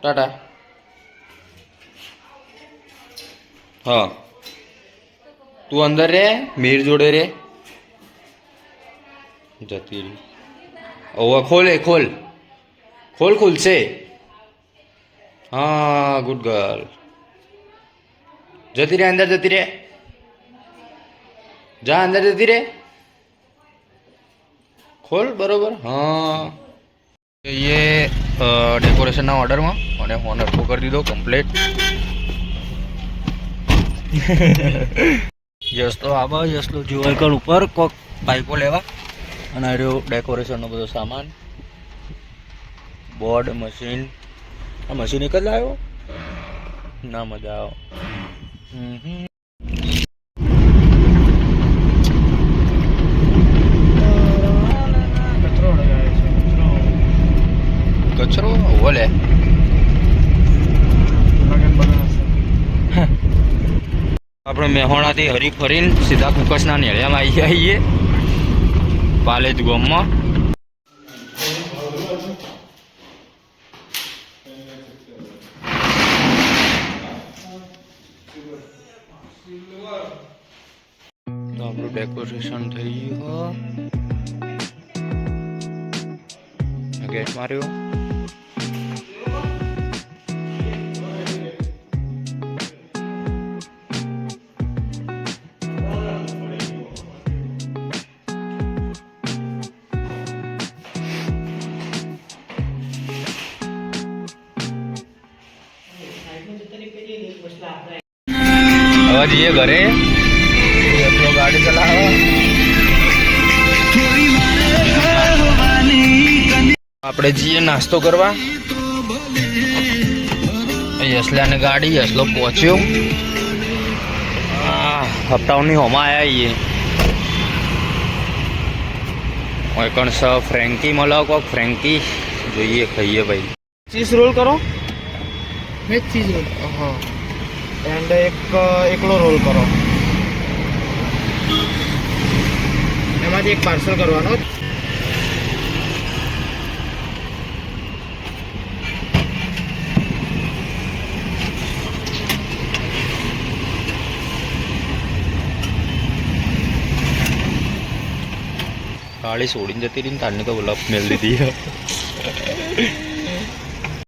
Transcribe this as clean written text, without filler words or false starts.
ટાટા. હા તું અંદર રે, મીર જોડે રે. જતી રહી. ઓવે ખોલે, ખોલ ખોલ, ખુલશે. હા ગુડ ગર્લ. જતી રે, અંદર જતી રે. જા અંદર જતી રે. ખોલ બરોબર. હા ये ડેકોરેશનના ઓર્ડરમાં અને હોનર તો કરી દીધો કમ્પ્લીટ. યસ તો આવા યસલો જોવા કર ઉપર કોક પાઇપો લેવા અને આ રહ્યો ડેકોરેશનનો બધો સામાન, બોર્ડ, મશીન. આ મશીન એક જ લાવ્યો ના, મજા આવે. કચરો ઓલે આપણે મેહોણાથી હરી ફરીને સીધા કુકસના નેળિયામાં આવી આવીએ પાલેજ ગામમાં. આપણું ડેકોરેશન થઈ ગયું. ગેટ માર્યો. હવે જઈએ ઘરે. ગાડી ચલાવો. આપણે જઈએ નાસ્તો કરવા. યસલાને ગાડી, યસલો પહોંચ્યો. હપ્તાઓની હોમાં આવ્યા છીએ. કણ સ ફ્રેન્કી મળો કોક ફ્રેન્કી જોઈએ, ખાઈએ ભાઈ. ચીઝ રોલ કરો. Veg cheese roll. હા એન્ડ એકલો રોલ કરો. એમાંથી એક પાર્સલ કરવાનો. ગાડી છોડીને જતી રહી ને તારની તો લપ મેળ દીધી.